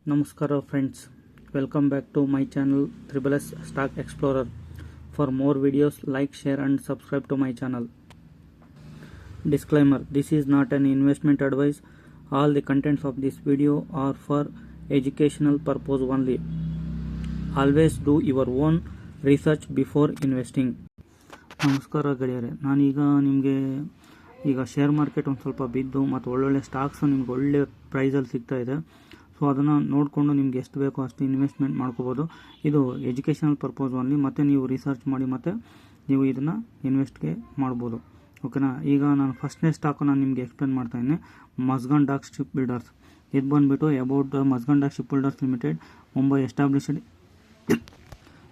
Namaskara friends, welcome back to my channel Triple S Stock Explorer. For more videos, like, share and subscribe to my channel. Disclaimer: this is not an investment advice. All the contents of this video are for educational purpose only. Always do your own research before investing. ನಮಸ್ಕಾರ ಗೆಳೆಯರೆ, ನಾನೀಗ ನಿಮಗೆ share market ಒಂದು ಸ್ವಲ್ಪ ಬಿದ್ದು ಮತ್ತು ಒಳ್ಳೊಳ್ಳೆ stocks ನಿಮ್ಗೆ ಒಳ್ಳೆ ಪ್ರೈಸಲ್ಲಿ ಸಿಗ್ತಾ ಇದೆ. ಸೊ ಅದನ್ನು ನೋಡಿಕೊಂಡು ನಿಮ್ಗೆ ಎಷ್ಟು ಬೇಕೋ ಅಷ್ಟು ಇನ್ವೆಸ್ಟ್ಮೆಂಟ್ ಮಾಡ್ಕೋಬೋದು. ಇದು ಎಜುಕೇಷನಲ್ ಪರ್ಪಸ್ ಓನ್ಲಿ, ಮತ್ತು ನೀವು ರಿಸರ್ಚ್ ಮಾಡಿ ಮತ್ತು ನೀವು ಇದನ್ನು ಇನ್ವೆಸ್ಟ್ಗೆ ಮಾಡ್ಬೋದು. ಓಕೆನಾ. ಈಗ ನಾನು ಫಸ್ಟ್ನೇ ಸ್ಟಾಕು ನಾನು ನಿಮಗೆ ಎಕ್ಸ್ಪ್ಲೇನ್ ಮಾಡ್ತಾಯಿದ್ದೀನಿ. Mazagon dock shipbuilders. ಇದು ಬಂದುಬಿಟ್ಟು about Mazagon dock shipbuilders limited, Mumbai established.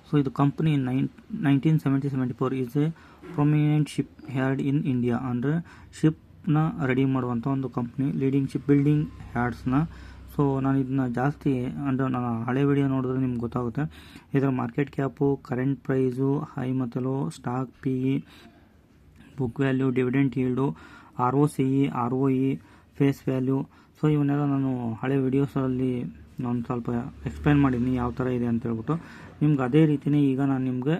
So ಇದು company 1974 is a prominent shipyard in India. ಅಂದರೆ ಶಿಪ್ನ ರೆಡಿ ಮಾಡುವಂಥ ಒಂದು ಕಂಪ್ನಿ, ಲೀಡಿಂಗ್ ಶಿಪ್ ಬಿಲ್ಡಿಂಗ್ ಯಾರ್ಡ್ಸ್ನ. ಸೊ ನಾನು ಇದನ್ನ ಜಾಸ್ತಿ ಅಂದರೆ ನಾನು ಹಳೆ ವಿಡಿಯೋ ನೋಡಿದ್ರೆ ನಿಮ್ಗೆ ಗೊತ್ತಾಗುತ್ತೆ. ಇದರ market cap, current price, high ಮತ್ತು low, stock PE, book value, dividend yield, ROCE, ROE, face value. So ಇವನ್ನೆಲ್ಲ ನಾನು ಹಳೆ ವಿಡಿಯೋಸಲ್ಲಿ ನಾನು ಸ್ವಲ್ಪ ಎಕ್ಸ್ಪ್ಲೇನ್ ಮಾಡಿದ್ದೀನಿ ಯಾವ ಥರ ಇದೆ ಅಂತ ಹೇಳ್ಬಿಟ್ಟು. ನಿಮ್ಗೆ ಅದೇ ರೀತಿಯೇ ಈಗ ನಾನು ನಿಮಗೆ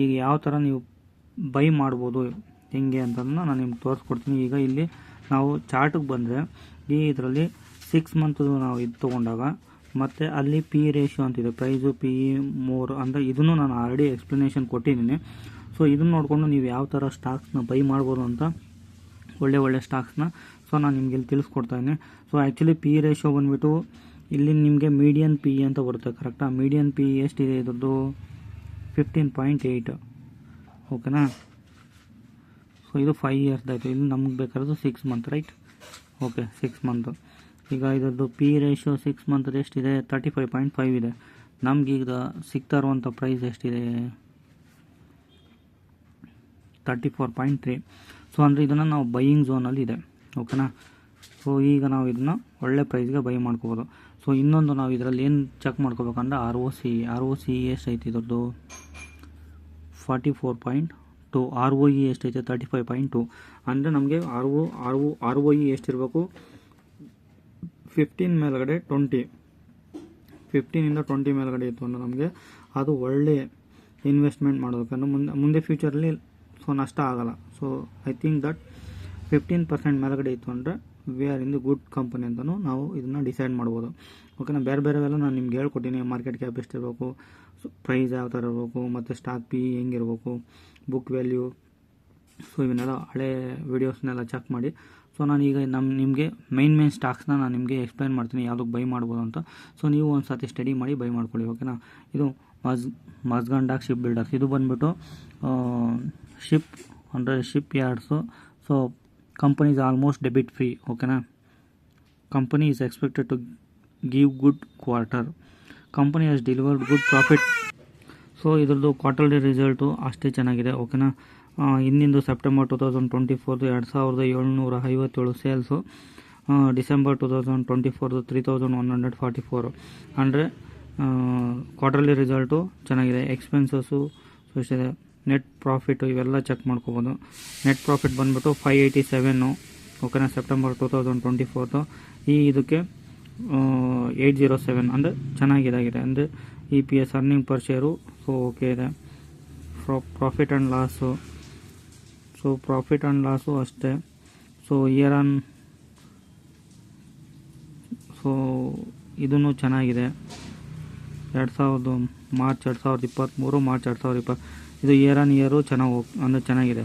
ಈಗ ಯಾವ ಥರ ನೀವು ಬೈ ಮಾಡ್ಬೋದು ಹೆಂಗೆ ಅಂತಂದು ನಾನು ನಿಮ್ಗೆ ತೋರಿಸ್ಕೊಡ್ತೀನಿ. ಈಗ ಇಲ್ಲಿ ನಾವು ಚಾರ್ಟಿಗೆ ಬಂದರೆ ಇದರಲ್ಲಿ 6 ಮಂತ್ ನಾವು ಇದು ತೊಗೊಂಡಾಗ ಮತ್ತು ಅಲ್ಲಿ PE ರೇಷಿಯೋ ಅಂತಿದೆ, ಪ್ರೈಸು PE ಮೋರ್ ಅಂದರೆ ಇದನ್ನು ನಾನು ಆಲ್ರೆಡಿ ಎಕ್ಸ್ಪ್ಲನೇಷನ್ ಕೊಟ್ಟಿದ್ದೀನಿ. ಸೊ ಇದನ್ನು ನೋಡಿಕೊಂಡು ನೀವು ಯಾವ ಥರ ಸ್ಟಾಕ್ಸ್ನ ಬೈ ಮಾಡ್ಬೋದು ಅಂತ, ಒಳ್ಳೆ ಸ್ಟಾಕ್ಸ್ನ ಸೊ ನಾನು ನಿಮ್ಗೆ ಇಲ್ಲಿ ತಿಳಿಸ್ಕೊಡ್ತಾಯಿದ್ದೀನಿ. ಸೊ ಆ್ಯಕ್ಚುಲಿ PE ರೇಷಿಯೋ ಬಂದುಬಿಟ್ಟು ಇಲ್ಲಿ ನಿಮಗೆ ಮೀಡಿಯನ್ PE ಅಂತ ಬರುತ್ತೆ. ಕರೆಕ್ಟಾ? ಮೀಡಿಯನ್ PE ಎಷ್ಟಿದೆ ಇದ್ರದ್ದು? 15.8. ಓಕೆನಾ. ಸೊ ಇದು 5 ಇಯರ್ಸ್ ಆಯಿತು. ಇಲ್ಲಿ ನಮ್ಗೆ ಬೇಕಾದ್ರೆ 6 ಮಂತ್, ರೈಟ್? Okay, 6 month. ಈಗ ಇದರದ್ದು PE ರೇಷಿಯೋ 6 ಮಂತ್ ಎಷ್ಟಿದೆ? 35.5 ಇದೆ. ನಮ್ಗೆ ಈಗ ಸಿಗ್ತಾ ಇರುವಂಥ ಪ್ರೈಸ್ ಎಷ್ಟಿದೆ? 34.3. ಸೊ ಅಂದರೆ ಇದನ್ನು ನಾವು ಬೈಯಿಂಗ್ ಝೋನಲ್ಲಿ ಇದೆ. ಓಕೆನಾ. ಸೊ ಈಗ ನಾವು ಇದನ್ನು ಒಳ್ಳೆ ಪ್ರೈಸ್ಗೆ ಬೈ ಮಾಡ್ಕೋಬೋದು. ಸೊ ಇನ್ನೊಂದು ನಾವು ಇದರಲ್ಲಿ ಏನು ಚೆಕ್ ಮಾಡ್ಕೋಬೇಕಂದ್ರೆ ROCE ಎಷ್ಟೈತೆ ಇದ್ರದ್ದು? 44.2. ROE ಎಷ್ಟೈತೆ? 35.2. ಅಂದರೆ ನಮಗೆ ROE ಎಷ್ಟಿರಬೇಕು? 15 ಮೇಲ್ಗಡೆ 20, 15ಇಂದ 20 ಮೇಲ್ಗಡೆ ಇತ್ತು ಅಂದರೆ ನಮಗೆ ಅದು ಒಳ್ಳೆ ಇನ್ವೆಸ್ಟ್ಮೆಂಟ್ ಮಾಡೋದಕ್ಕೆ ಮುಂದೆ ಫ್ಯೂಚರಲ್ಲಿ ಸೊ ನಷ್ಟ ಆಗಲ್ಲ. ಸೊ ಐ ಥಿಂಕ್ ದಟ್ 15% ಮೇಲ್ಗಡೆ ಇತ್ತು ಅಂದರೆ we are in the good company ಅಂತಲೂ ನಾವು ಇದನ್ನು ಡಿಸೈಡ್ ಮಾಡ್ಬೋದು. ಓಕೆನಾ. ಬೇರೆಲ್ಲ ನಾನು ನಿಮ್ಗೆ ಹೇಳ್ಕೊಟ್ಟಿನಿ. ಮಾರ್ಕೆಟ್ ಕ್ಯಾಪ್ ಎಷ್ಟಿರಬೇಕು, ಸೊ ಪ್ರೈಸ್ ಯಾವ ಥರ ಇರಬೇಕು, ಮತ್ತು ಸ್ಟಾಕ್ PE ಹೆಂಗಿರಬೇಕು, ಬುಕ್ ವ್ಯಾಲ್ಯೂ. ಸೊ ಇವನ್ನೆಲ್ಲ ಹಳೆ ವೀಡಿಯೋಸ್ನೆಲ್ಲ ಚೆಕ್ ಮಾಡಿ. ಸೊ ನಾನೀಗ ನಿಮಗೆ ಮೈನ್ ಸ್ಟಾಕ್ಸ್ನ ನಾನು ನಿಮಗೆ ಎಕ್ಸ್ಪ್ಲೈನ್ ಮಾಡ್ತೀನಿ ಯಾವುದಕ್ಕೆ ಬೈ ಮಾಡ್ಬೋದು ಅಂತ. ಸೊ ನೀವು ಒಂದು ಸತಿ ಸ್ಟಡಿ ಮಾಡಿ ಬೈ ಮಾಡ್ಕೊಳ್ಳಿ. ಓಕೆನಾ. ಇದು ಮಸ್ಗಾನ್ ಡಾಕ್ ಶಿಪ್ ಬಿಲ್ಡರ್ಸ್. ಇದು ಬಂದುಬಿಟ್ಟು ಶಿಪ್ ಅಂದರೆ ship ಯಾರ್ಡ್ಸು. So company is almost debt free. ಓಕೆನಾ. Company is expected to give good quarter. Company has delivered good profit. So ಇದ್ರದ್ದು ಕ್ವಾರ್ಟರ್ಲಿ ರಿಸಲ್ಟು ಅಷ್ಟೇ ಚೆನ್ನಾಗಿದೆ. ಓಕೆನಾ. ಇಂದಿಂದು ಸೆಪ್ಟೆಂಬರ್ 2024 2757 ಸೇಲ್ಸು, ಡಿಸೆಂಬರ್ 2024 3144. ಅಂದರೆ ಕ್ವಾರ್ಟರ್ಲಿ ರಿಸಲ್ಟು ಚೆನ್ನಾಗಿದೆ. ಎಕ್ಸ್ಪೆನ್ಸಸ್ಸು ಸೊ ಎಷ್ಟಿದೆ, ನೆಟ್ ಪ್ರಾಫಿಟು ಇವೆಲ್ಲ check ಮಾಡ್ಕೋಬೋದು. ನೆಟ್ ಪ್ರಾಫಿಟ್ ಬಂದುಬಿಟ್ಟು 587. ಓಕೆನಾ. ಸೆಪ್ಟೆಂಬರ್ 2024 ಇದಕ್ಕೆ 807 ಅಂದರೆ ಚೆನ್ನಾಗಿದೆ. ಅಂದರೆ EPS earning per share so okay ಇದೆ. Profit and loss, so profit and loss ಅಷ್ಟೇ. ಸೊ ಸೊ ಇದೂ ಚೆನ್ನಾಗಿದೆ. ಮಾರ್ಚ್ 2023, ಮಾರ್ಚ್ 2020 ಇದು ಇಯರ್ ಆನ್ ಇಯರು ಚೆನ್ನಾಗಿದೆ.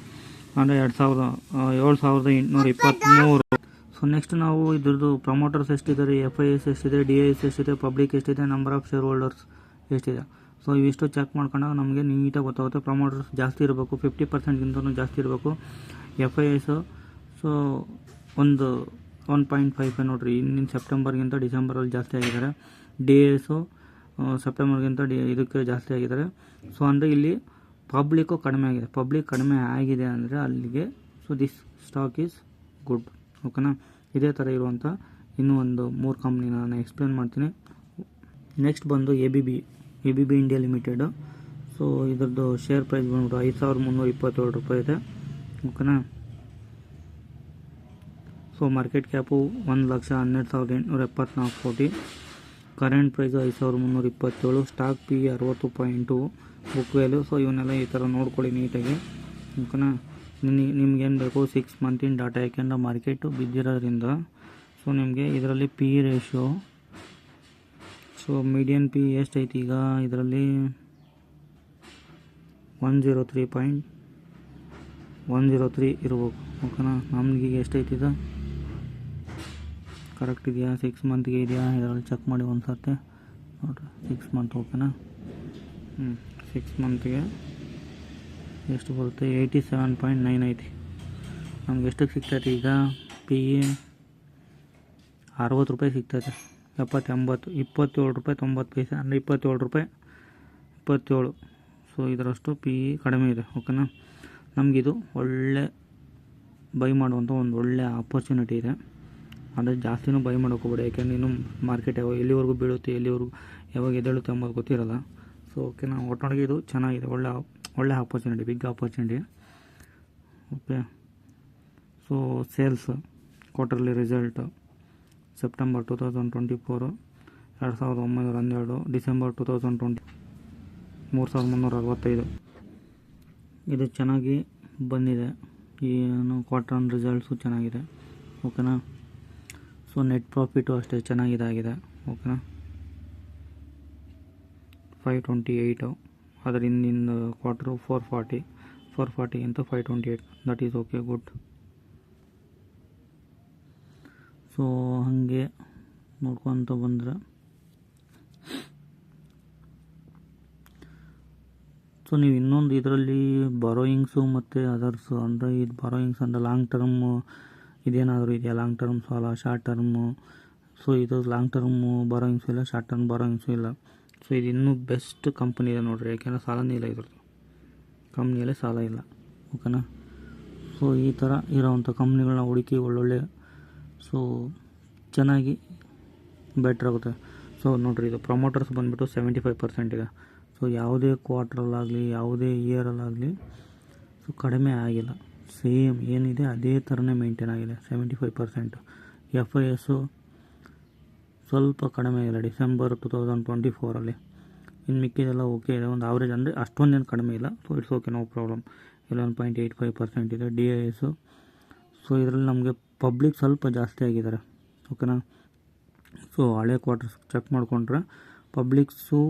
ಅಂದರೆ 7,823. ಸೊ ನೆಕ್ಸ್ಟ್ ನಾವು ಇದ್ರದ್ದು ಪ್ರಮೋಟರ್ಸ್ ಎಷ್ಟಿದ್ದಾರೆ, FIS ಎಷ್ಟಿದೆ, DIS ಎಷ್ಟಿದೆ, ಪಬ್ಲಿಕ್ ಎಷ್ಟಿದೆ, ನಂಬರ್ ಆಫ್ ಶೇರ್ ಹೋಲ್ಡರ್ಸ್ ಎಷ್ಟಿದೆ. ಸೊ ಇವಿಷ್ಟು ಚೆಕ್ ಮಾಡ್ಕೊಂಡಾಗ ನಮಗೆ ನೀಟಾಗಿ ಗೊತ್ತಾಗುತ್ತೆ. ಪ್ರಮೋಟರ್ಸ್ ಜಾಸ್ತಿ ಇರಬೇಕು, 50%ಗಿಂತಲೂ ಜಾಸ್ತಿ ಇರಬೇಕು. FIS ಸೊ ಒಂದು 1.55 ನೋಡಿರಿ, ಇನ್ನಿನ ಸೆಪ್ಟೆಂಬರ್ಗಿಂತ ಡಿಸೆಂಬರಲ್ಲಿ ಜಾಸ್ತಿ ಆಗಿದ್ದಾರೆ. DIS ಸೆಪ್ಟೆಂಬರ್ಗಿಂತ ಇದಕ್ಕೆ ಜಾಸ್ತಿ ಆಗಿದ್ದಾರೆ. ಸೊ ಅಂದರೆ ಇಲ್ಲಿ ಪಬ್ಲಿಕ್ಕು ಕಡಿಮೆ ಆಗಿದೆ ಅಂದರೆ ಅಲ್ಲಿಗೆ so this stock is good. ಓಕೆನಾ. ಇದೇ ಥರ ಇರುವಂಥ ಇನ್ನೂ ಒಂದು 3 ಕಂಪ್ನಿ ನಾನು ಎಕ್ಸ್ಪ್ಲೇನ್ ಮಾಡ್ತೀನಿ. ನೆಕ್ಸ್ಟ್ ಬಂದು ABB ಇಂಡಿಯಾ ಲಿಮಿಟೆಡು. ಸೊ ಇದರದ್ದು ಶೇರ್ ಪ್ರೈಸ್ ಬಂದ್ಬಿಟ್ಟು 5327 ರೂಪಾಯಿ ಇದೆ. ಓಕೆನಾ. ಸೊ ಮಾರ್ಕೆಟ್ ಕ್ಯಾಪು 1,12,874 ಕೋಟಿ. Current price 5327, stock P 60.2, book value. So ಇವನ್ನೆಲ್ಲ ಈ ಥರ ನೋಡ್ಕೊಳ್ಳಿ ನೀಟಾಗಿ, ಓಕೆನಾ. ನಿಮ್ಗೇನು ಬೇಕು 6 ಮಂತಿನ ಡಾಟಾ, ಯಾಕೆಂದ್ರೆ ಮಾರ್ಕೆಟು ಬಿದ್ದಿರೋದ್ರಿಂದ. ಸೊ ನಿಮಗೆ ಇದರಲ್ಲಿ P ratio, so median P ಎಷ್ಟೈತಿ ಈಗ ಇದರಲ್ಲಿ 103.103 ಇರ್ಬೇಕು, ಓಕೆನಾ. ನಮಗೀಗ ಎಷ್ಟೈತಿ ಇದು ಕರೆಕ್ಟ್ ಇದೆಯಾ, 6 ಮಂತ್ಗೆ ಇದೆಯಾ ಇದರಲ್ಲಿ ಚೆಕ್ ಮಾಡಿ ಒಂದು ಸರ್ತೆ ನೋಡಿರಿ. 6 ಮಂತ್, ಓಕೆನಾ. 6 ಮಂತ್ಗೆ ಎಷ್ಟು ಬರುತ್ತೆ, 87.9 ಐತಿ. ನಮ್ಗೆ ಎಷ್ಟಕ್ಕೆ ಸಿಗ್ತೈತೆ ಈಗ ಪಿ 60 ರೂಪಾಯಿ ಸಿಗ್ತೈತೆ. 70, 27 ರೂಪಾಯಿ 90 ಪೈಸೆ, ಅಂದರೆ 27 ರೂಪಾಯಿ 27. ಸೊ ಇದರಷ್ಟು ಪಿ ಕಡಿಮೆ ಇದೆ, ಓಕೆನಾ. ನಮಗಿದು ಒಳ್ಳೆ ಬೈ ಮಾಡುವಂಥ ಒಂದು ಒಳ್ಳೆ ಆಪರ್ಚುನಿಟಿ ಇದೆ. ಆದರೆ ಜಾಸ್ತಿನೂ ಬೈ ಮಾಡೋಕೆ ಹೋಗ್ಬೇಡಿ, ಯಾಕೆಂದರೆ ಇನ್ನೂ ಮಾರ್ಕೆಟ್ ಎಲ್ಲಿವರೆಗೂ ಬೀಳುತ್ತೆ, ಯಾವಾಗ ಎದ್ದೇಳುತ್ತೆ ಅಂಬೋದು ಗೊತ್ತಿರಲ್ಲ. ಸೊ ಓಕೆನಾ, ಒಟ್ಟೊಳಗೆ ಇದು ಚೆನ್ನಾಗಿದೆ, ಒಳ್ಳೆ opportunity, big opportunity, okay. So sales quarterly result September 2024 2912, December 2020 3365. ಇದು ಚೆನ್ನಾಗಿ ಬಂದಿದೆ, ಏನು ಕ್ವಾರ್ಟರ್ ಒನ್ ರಿಸಲ್ಟ್ಸು ಚೆನ್ನಾಗಿದೆ, ಓಕೆನಾ. ಸೊ ನೆಟ್ ಪ್ರಾಫಿಟು ಅಷ್ಟೇ ಚೆನ್ನಾಗಿದೆ, ಓಕೆನಾ. 528, ಅದರ ಹಿಂದಿನ ಕ್ವಾರ್ಟರು 440 ಅಂತ 528, that is okay, good. So ಹಾಗೆ ನೋಡ್ಕೊತ ಬಂದರೆ, ಸೊ ನೀವು ಇನ್ನೊಂದು ಇದರಲ್ಲಿ ಬಾರೋಯಿಂಗ್ಸು ಮತ್ತು ಅದರ್ಸು, ಅಂದರೆ ಇದು ಬಾರೋಯಿಂಗ್ಸ್ ಅಂದರೆ ಲಾಂಗ್ ಟರ್ಮ್ ಇದೇನಾದರೂ ಇದೆಯಾ, ಲಾಂಗ್ ಟರ್ಮ್ ಸಾಲ, ಶಾರ್ಟ್ ಟರ್ಮು. ಸೊ ಇದು ಲಾಂಗ್ ಟರ್ಮು ಬಾರೋಯಿಂಗ್ಸು ಇಲ್ಲ, ಶಾರ್ಟ್ ಟರ್ಮ್ ಬಾರೋಯಿಂಗ್ಸು ಇಲ್ಲ. ಸೊ ಇದು ಇನ್ನೂ ಬೆಸ್ಟ್ ಕಂಪ್ನಿ ಇದೆ ನೋಡಿರಿ, ಯಾಕೆಂದರೆ ಸಾಲನೇ ಇಲ್ಲ ಇದ್ರದ್ದು, ಕಂಪ್ನಿಯಲ್ಲೇ ಸಾಲ ಇಲ್ಲ, ಓಕೆನಾ. ಸೊ ಈ ಥರ ಇರೋವಂಥ ಕಂಪ್ನಿಗಳನ್ನ ಹುಡುಕಿ ಒಳ್ಳೊಳ್ಳೆ, ಸೊ ಚೆನ್ನಾಗಿ ಬೆಟ್ರ್ ಆಗುತ್ತೆ. ಸೊ ನೋಡಿರಿ, ಇದು ಪ್ರಮೋಟರ್ಸ್ ಬಂದುಬಿಟ್ಟು 75% ಇದೆ. ಸೊ ಯಾವುದೇ ಕ್ವಾರ್ಟ್ರಲ್ಲಾಗಲಿ ಯಾವುದೇ ಇಯರಲ್ಲಾಗಲಿ ಸೊ ಕಡಿಮೆ ಆಗಿಲ್ಲ, ಸೇಮ್ ಏನಿದೆ ಅದೇ ಥರನೇ ಮೇಂಟೈನ್ ಆಗಿದೆ 75%. FIS ಸ್ವಲ್ಪ ಕಡಿಮೆ ಆಗಿಲ್ಲ ಡಿಸೆಂಬರ್ 2024. ಇನ್ನು ಮಿಕ್ಕಿದೆಲ್ಲ ಓಕೆ ಇದೆ, ಒಂದು ಆವ್ರೇಜ್, ಅಂದರೆ ಅಷ್ಟೊಂದೇನು ಕಡಿಮೆ ಇಲ್ಲ. So it's okay, no problem. 11.85% ಇದೆ DIS. ಸೊ ಇದರಲ್ಲಿ ನಮಗೆ ಪಬ್ಲಿಕ್ ಸ್ವಲ್ಪ ಜಾಸ್ತಿ ಆಗಿದ್ದಾರೆ, ಓಕೆನಾ. ಸೊ ಹಳೆ ಕ್ವಾರ್ಟರ್ಸ್ ಚೆಕ್ ಮಾಡಿಕೊಂಡ್ರೆ ಪಬ್ಲಿಕ್ಸು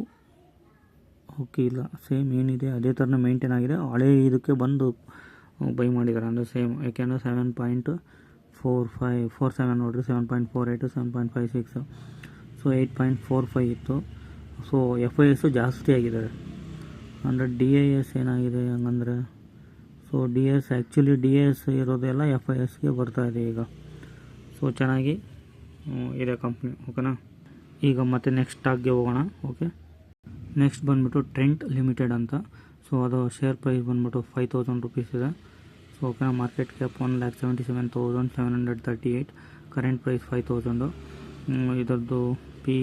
ಓಕೆ ಇಲ್ಲ, ಸೇಮ್ ಏನಿದೆ ಅದೇ ಥರನೇ ಮೇಂಟೈನ್ ಆಗಿದೆ. ಹಳೆ ಇದಕ್ಕೆ ಬಂದು ಬೈ ಮಾಡಿದ್ದಾರೆ, ಅಂದರೆ ಸೇಮ್, ಯಾಕೆಂದರೆ 7.47 ನೋಡಿರಿ, 7.48, 7.56. ಸೊ 8.45 ಇತ್ತು. ಸೊ FIS ಜಾಸ್ತಿ ಆಗಿದ್ದಾರೆ, ಅಂದರೆ DIS ಏನಾಗಿದೆ ಹಂಗಂದರೆ, ಸೊ DIS ಇರೋದೆಲ್ಲ FISಗೆ ಬರ್ತಾಯಿದೆ ಈಗ. ಸೊ ಚೆನ್ನಾಗಿ ಇದೆ ಕಂಪ್ನಿ, ಓಕೆನಾ. ಈಗ ಮತ್ತೆ ನೆಕ್ಸ್ಟ್ ಸ್ಟಾಕ್ಗೆ ಹೋಗೋಣ, ಓಕೆ. ನೆಕ್ಸ್ಟ್ ಬಂದುಬಿಟ್ಟು ಟ್ರೆಂಟ್ ಲಿಮಿಟೆಡ್ ಅಂತ. ಸೊ ಅದು ಶೇರ್ ಪ್ರೈಸ್ ಬಂದುಬಿಟ್ಟು 5000 ರೂಪೀಸ್ ಇದೆ. ಸೊ ಓಕೆನಾ, ಮಾರ್ಕೆಟ್ ಕ್ಯಾಪ್ 1,77,738, ಕರೆಂಟ್ ಪ್ರೈಸ್ 5000. ಇದರದ್ದು ಪಿ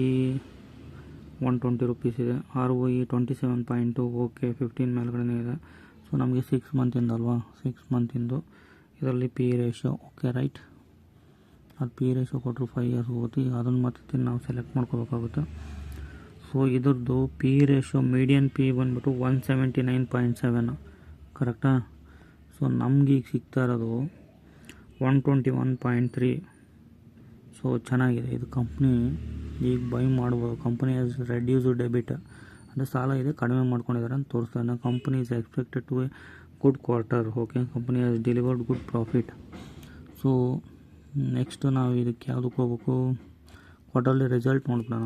120 ರೂಪೀಸ್ ಇದೆ. ROE 27.2, ಓಕೆ, 15 ಮೇಲ್ಗಡೆ ಇದೆ. ಸೊ ನಮಗೆ 6 ಮಂತಿಂದ ಅಲ್ವಾ, 6 ಮಂತಿಂದು ಇದರಲ್ಲಿ ಪಿ ರೇಷಿಯೋ ಓಕೆ, ರೈಟ್. ಅದು ಪಿ ರೇಷಿಯೋ ಕೊಟ್ಟರು 5 ಇಯರ್ಸ್ ಹೋಗುತ್ತೆ, ಅದನ್ನು ಮತ್ತೆ ನಾವು ಸೆಲೆಕ್ಟ್ ಮಾಡ್ಕೋಬೇಕಾಗುತ್ತೆ. ಸೊ ಇದ್ರದ್ದು ಪಿ ರೇಷಿಯೋ ಮೀಡಿಯನ್ ಪಿ ಬಂದುಬಿಟ್ಟು 179.7, ಕರೆಕ್ಟಾ. ಸೊ ನಮಗೀಗ ಸಿಗ್ತಾ ಇರೋದು 121.3. ಸೊ ಚೆನ್ನಾಗಿದೆ ಇದು ಕಂಪ್ನಿ, ಈಗ ಬೈ ಮಾಡ್ಬೋದು. ಕಂಪ್ನಿ ಹ್ಯಾಸ್ ರೆಡ್ಯೂಸ್ಡ್ ಡೆಬಿಟ್, ಅಂದರೆ ಸಾಲ ಇದೆ ಕಡಿಮೆ ಮಾಡ್ಕೊಂಡಿದ್ದಾರೆ ಅಂತ ತೋರಿಸ್ತಾರೆ. Company is expected to a good quarter, okay. Company has delivered good profit. So next ನಾವು ಇದಕ್ಕೆ ಯಾವುದಕ್ಕೆ ಹೋಗ್ಬೇಕು, ಕ್ವಾರ್ಟರ್ಲಿ ರಿಸಲ್ಟ್ ನೋಡ್ಬಿಡೋಣ.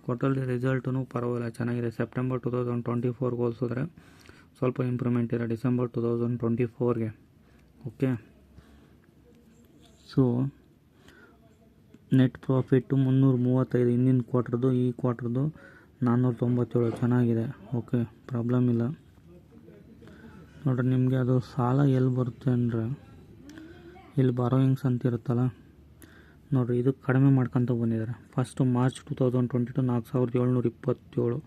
ಕ್ವಾರ್ಟರ್ಲಿ ರಿಸಲ್ಟೂ ಪರವಾಗಿಲ್ಲ, ಚೆನ್ನಾಗಿದೆ. ಸೆಪ್ಟೆಂಬರ್ 2024 ಹೋಲಿಸಿದ್ರೆ ಸ್ವಲ್ಪ ಇಂಪ್ರೂವ್ಮೆಂಟ್ ಇದೆ ಡಿಸೆಂಬರ್ 2024ಗೆ, ಓಕೆ. ಸೊ ನೆಟ್ ಪ್ರಾಫಿಟ್ಟು 335, ಹಿಂದಿನ ಕ್ವಾರ್ಟರ್ದು ಈ ಕ್ವಾರ್ಟರ್ದು 497, ಚೆನ್ನಾಗಿದೆ, ಓಕೆ, ಪ್ರಾಬ್ಲಮ್ ಇಲ್ಲ. ನೋಡಿರಿ, ನಿಮಗೆ ಅದು ಸಾಲ ಎಲ್ಲಿ ಬರುತ್ತೆ ಅಂದರೆ, ಇಲ್ಲಿ ಬಾರೋಯಿಂಗ್ಸ್ ಅಂತ ಇರುತ್ತಲ್ಲ ನೋಡಿರಿ, ಇದು ಕಡಿಮೆ ಮಾಡ್ಕೊತ ಬಂದಿದ್ದಾರೆ. ಫಸ್ಟು ಮಾರ್ಚ್ 2022 4727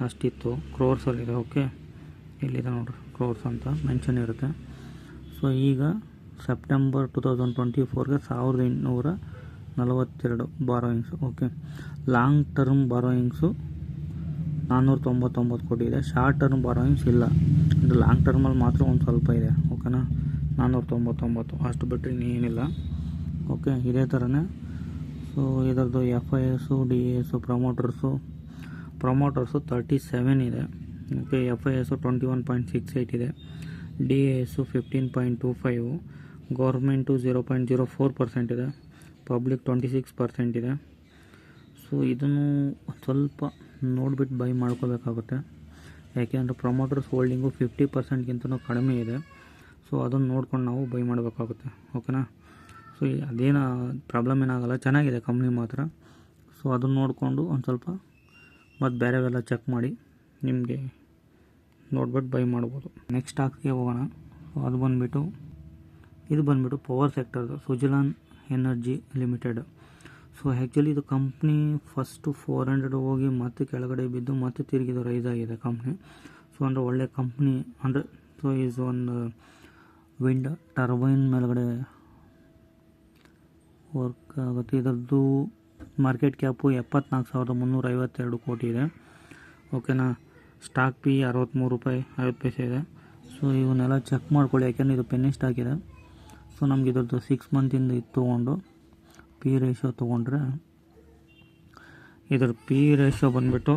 ಅಷ್ಟಿತ್ತು, ಕ್ರೋರ್ಸಲ್ಲಿದೆ, ಓಕೆ. ಇಲ್ಲಿದೆ ನೋಡಿರಿ, ಕ್ರೋರ್ಸ್ ಅಂತ ಮೆನ್ಷನ್ ಇರುತ್ತೆ. ಸೊ ಈಗ ಸೆಪ್ಟೆಂಬರ್ 2024ಗೆ 42 borrowings. Okay, long term borrowings 499 ಕೋಟಿ ಇದೆ. ಶಾರ್ಟ್ ಟರ್ಮ್ ಬಾರೋಯಿಂಗ್ಸ್ ಇಲ್ಲ, ಅಂದರೆ ಲಾಂಗ್ ಟರ್ಮಲ್ಲಿ ಮಾತ್ರ ಒಂದು ಸ್ವಲ್ಪ ಇದೆ. ಓಕೆನಾ, 499 ಅಷ್ಟು ಬಿಟ್ಟರೆ ಇನ್ನೇನಿಲ್ಲ. ಓಕೆ, ಇದೇ ಥರನೇ. ಸೊ ಇದರದ್ದು FIS, DAS, ಪ್ರಮೋಟರ್ಸು 37 ಇದೆ. ಓಕೆ, FIS 21.68 ಇದೆ, DAS 15.25, ಗೌರ್ಮೆಂಟು 0.04% ಇದೆ, ಪಬ್ಲಿಕ್ 26% ಇದೆ. ಸೊ ಇದನ್ನು ಸ್ವಲ್ಪ ನೋಡಿಬಿಟ್ಟು ಬೈ ಮಾಡ್ಕೋಬೇಕಾಗುತ್ತೆ, ಯಾಕೆಂದರೆ ಪ್ರಮೋಟರ್ಸ್ ಹೋಲ್ಡಿಂಗು 50%ಗಿಂತನೂ ಕಡಿಮೆ ಇದೆ. ಸೊ ಅದನ್ನು ನೋಡ್ಕೊಂಡು ನಾವು ಬೈ ಮಾಡಬೇಕಾಗುತ್ತೆ. ಓಕೆನಾ, ಸೊ ಅದೇನು ಪ್ರಾಬ್ಲಮ್ ಏನಾಗಲ್ಲ, ಚೆನ್ನಾಗಿದೆ ಕಂಪ್ನಿ ಮಾತ್ರ. ಸೊ ಅದನ್ನು ನೋಡಿಕೊಂಡು ಒಂದು ಸ್ವಲ್ಪ ಮತ್ತು ಬೇರೆವೆಲ್ಲ ಚೆಕ್ ಮಾಡಿ ನಿಮಗೆ ನೋಡ್ಬಿಟ್ಟು ಬೈ ಮಾಡ್ಬೋದು. ನೆಕ್ಸ್ಟ್ ಸ್ಟಾಕ್ಗೆ ಹೋಗೋಣ. ಸೊ ಅದು ಬಂದುಬಿಟ್ಟು ಪವರ್ ಸೆಕ್ಟರ್ದು ಸುಜಲಾನ್ ಎನರ್ಜಿ ಲಿಮಿಟೆಡ್. ಸೊ ಆ್ಯಕ್ಚುಲಿ ಇದು ಕಂಪ್ನಿ ಫಸ್ಟು 400 ಹೋಗಿ ಮತ್ತೆ ಕೆಳಗಡೆ ಬಿದ್ದು ಮತ್ತೆ ತಿರುಗಿದು ರೈಸ್ ಆಗಿದೆ ಕಂಪ್ನಿ. ಸೊ ಅಂದರೆ ಒಳ್ಳೆ ಕಂಪ್ನಿ, ಅಂದರೆ ಸೊ ಈಸ್ ಒಂದು ವಿಂಡ್ ಟರ್ಬೈನ್ ಮೇಲ್ಗಡೆ ವರ್ಕ್ ಆಗುತ್ತೆ. ಇದರದ್ದು ಮಾರ್ಕೆಟ್ ಕ್ಯಾಪು 74,352 ಕೋಟಿ ಇದೆ. ಓಕೆನಾ, ಸ್ಟಾಕ್ ಪಿ 63 ರೂಪಾಯಿ 50 ಪೈಸೆ ಇದೆ. ಸೊ ಇವನ್ನೆಲ್ಲ ಚೆಕ್ ಮಾಡ್ಕೊಳ್ಳಿ, ಯಾಕೆಂದರೆ ಇದು ಪೆನ್ನಿ ಸ್ಟಾಕ್ ಇದೆ. ಸೊ ನಮ್ಗೆ ಇದ್ರದ್ದು 6 ಮಂತಿಂದ ಇದು ತೊಗೊಂಡು ಪಿ ರೇಷಿಯೋ ತೊಗೊಂಡ್ರೆ ಇದ್ರ ಪಿ ರೇಷಿಯೋ ಬಂದುಬಿಟ್ಟು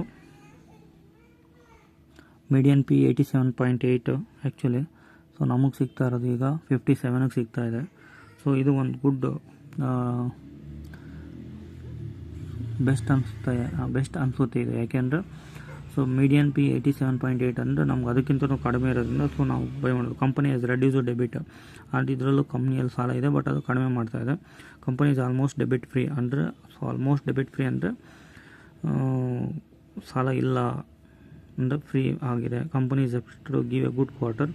ಮೀಡಿಯನ್ ಪಿ 87.8 ಆ್ಯಕ್ಚುಲಿ. ಸೊ ನಮಗೆ ಸಿಗ್ತಾ ಇರೋದು ಈಗ 57ಗೆ ಸಿಗ್ತಾ ಇದೆ. ಸೊ ಇದು ಒಂದು ಗುಡ್ ಬೆಸ್ಟ್ ಅನಿಸುತ್ತೆ ಇದು, ಯಾಕೆಂದರೆ ಸೊ ಮೀಡಿಯನ್ ಪಿ 87.8 ಅಂದರೆ ನಮ್ಗೆ ಅದಕ್ಕಿಂತ ಕಡಿಮೆ ಇರೋದ್ರಿಂದ ಸೊ ನಾವು ಬೈ ಮಾಡೋದು. ಕಂಪನಿ ಆಸ್ ರೆಡ್ಯೂಸ್ ಡೆಬಿಟ್, ಅದು ಇದರಲ್ಲೂ ಕಂಪ್ನಿಯಲ್ಲಿ ಸಾಲ ಇದೆ, ಬಟ್ ಅದು ಕಡಿಮೆ ಮಾಡ್ತಾ ಇದೆ. ಕಂಪನಿ ಇಸ್ ಆಲ್ಮೋಸ್ಟ್ ಡೆಬಿಟ್ ಫ್ರೀ, ಅಂದರೆ ಅಂದರೆ ಸಾಲ ಇಲ್ಲ ಅಂದರೆ ಫ್ರೀ ಆಗಿದೆ. Company is expected to give a good quarter.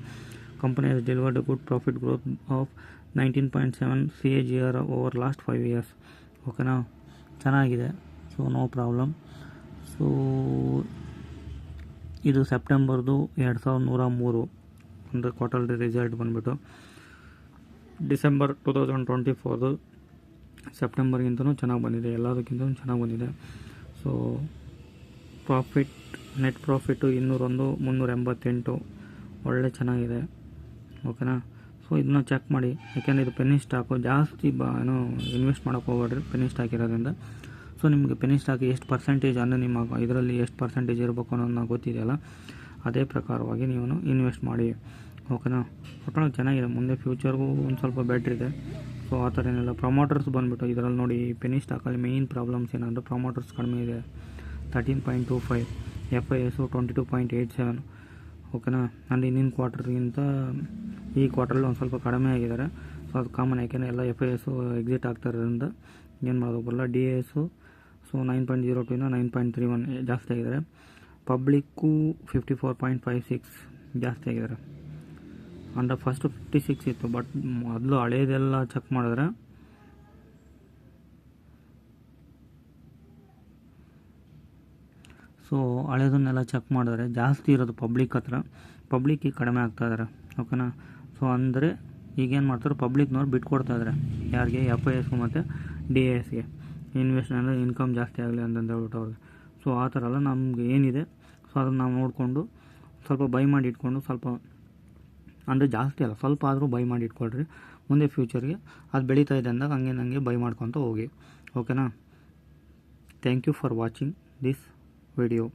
Company has delivered a good profit growth of 19.7 CAGR over last 5 years. ಓಕೆನಾ, ಚೆನ್ನಾಗಿದೆ. So no problem. ಸೊ ಇದು ಸೆಪ್ಟೆಂಬರ್ದು 2103 ಅಂದರೆ ಕ್ವಾರ್ಟರ್ಲಿ ರಿಸಲ್ಟ್ ಬಂದುಬಿಟ್ಟು. ಡಿಸೆಂಬರ್ 2024 ಸೆಪ್ಟೆಂಬರ್ಗಿಂತನೂ ಚೆನ್ನಾಗಿ ಬಂದಿದೆ, ಎಲ್ಲದಕ್ಕಿಂತಲೂ ಚೆನ್ನಾಗಿ ಬಂದಿದೆ. ಸೊ ನೆಟ್ ಪ್ರಾಫಿಟ್ಟು 201, 388 ಒಳ್ಳೆ ಚೆನ್ನಾಗಿದೆ. ಓಕೆನಾ, ಸೊ ಇದನ್ನ ಚೆಕ್ ಮಾಡಿ, ಯಾಕೆಂದರೆ ಇದು ಪೆನ್ನಿ ಸ್ಟಾಕು. ಜಾಸ್ತಿ ಇನ್ವೆಸ್ಟ್ ಮಾಡೋಕ್ಕೆ ಹೋಗ್ಬೇಡ್ರಿ ಪೆನ್ನಿ ಸ್ಟಾಕ್ ಇರೋದ್ರಿಂದ. ಸೊ ನಿಮಗೆ ಪೆನ್ನಿ ಸ್ಟಾಕ್ ಎಷ್ಟು ಪರ್ಸೆಂಟೇಜ್ ಅಂದರೆ ನಿಮ್ಮ ಇದರಲ್ಲಿ ಎಷ್ಟು ಪರ್ಸೆಂಟೇಜ್ ಇರಬೇಕು ಅನ್ನೋದನ್ನ ಗೊತ್ತಿದೆಯಲ್ಲ, ಅದೇ ಪ್ರಕಾರವಾಗಿ ನೀವು ಇನ್ವೆಸ್ಟ್ ಮಾಡಿ. ಓಕೆನಾ, ಒಟ್ಟಾಗಿ ಚೆನ್ನಾಗಿದೆ, ಮುಂದೆ ಫ್ಯೂಚರ್ಗೂ ಒಂದು ಸ್ವಲ್ಪ ಬೆಟ್ರ್ ಇದೆ. ಸೊ ಆ ಥರ ಏನಿಲ್ಲ. ಪ್ರಮೋಟರ್ಸ್ ಬಂದುಬಿಟ್ಟು ಇದರಲ್ಲಿ ನೋಡಿ, ಪೆನ್ನಿ ಸ್ಟಾಕಲ್ಲಿ ಮೇಯ್ನ್ ಪ್ರಾಬ್ಲಮ್ಸ್ ಏನಂದರೆ ಪ್ರಮೋಟರ್ಸ್ ಕಡಿಮೆ ಇದೆ, 13.25, FIS 22.87. ಓಕೆನಾ, ಅಂದರೆ ಇನ್ನಿನ ಕ್ವಾರ್ಟರ್ಗಿಂತ ಈ ಕ್ವಾರ್ಟರಲ್ಲಿ ಒಂದು ಸ್ವಲ್ಪ ಕಡಿಮೆ ಆಗಿದ್ದಾರೆ. ಸೊ ಅದು ಕಾಮನ್, ಯಾಕೆಂದರೆ ಎಲ್ಲ FIS ಎಕ್ಸಿಟ್ ಆಗ್ತಾ ಇರೋದ್ರಿಂದ ಏನು ಮಾಡೋದು ಬರಲ್ಲ. DAS ಸೊ 9.02 9.31 ಜಾಸ್ತಿ ಆಗಿದ್ದಾರೆ. ಪಬ್ಲಿಕ್ಕು 54.56 ಜಾಸ್ತಿ ಆಗಿದ್ದಾರೆ. ಅಂದರೆ ಫಸ್ಟು 56 ಇತ್ತು, ಬಟ್ ಮೊದಲು ಹಳೇದೆಲ್ಲ ಚೆಕ್ ಮಾಡಿದ್ರೆ ಸೊ ಹಳೇದನ್ನೆಲ್ಲ ಚೆಕ್ ಮಾಡಿದ್ರೆ ಜಾಸ್ತಿ ಇರೋದು ಪಬ್ಲಿಕ್ ಹತ್ರ, ಪಬ್ಲಿಕ್ಕಿಗೆ ಕಡಿಮೆ ಆಗ್ತಾ ಇದ್ದಾರೆ. ಓಕೆನಾ, ಸೊ ಅಂದರೆ ಈಗೇನು ಮಾಡ್ತಾರೆ, ಪಬ್ಲಿಕ್ನವ್ರು ಬಿಟ್ಕೊಡ್ತಾ ಇದ್ದಾರೆ ಯಾರಿಗೆ, FIS ಮತ್ತು DASಗೆ ಇನ್ವೆಸ್ಟ್ ಅಂದರೆ ಇನ್ಕಮ್ ಜಾಸ್ತಿ ಆಗಲಿ ಅಂತಂದು ಹೇಳ್ಬಿಟ್ಟು ಅವ್ರಿಗೆ. ಸೊ ಆ ಥರ ಎಲ್ಲ ನಮಗೆ ಏನಿದೆ ಸೊ ಅದನ್ನು ನಾವು ನೋಡಿಕೊಂಡು ಸ್ವಲ್ಪ ಬೈ ಮಾಡಿ ಇಟ್ಕೊಂಡು, ಸ್ವಲ್ಪ ಅಂದರೆ ಜಾಸ್ತಿ ಅಲ್ಲ, ಸ್ವಲ್ಪ ಆದರೂ ಬೈ ಮಾಡಿ ಇಟ್ಕೊಳ್ರಿ. ಮುಂದೆ ಫ್ಯೂಚರ್ಗೆ ಅದು ಬೆಳೀತಾ ಇದೆ ಅಂದಾಗ ಹಂಗೆ ಬೈ ಮಾಡ್ಕೊತ ಹೋಗಿ. ಓಕೆನಾ, thank you for watching this video.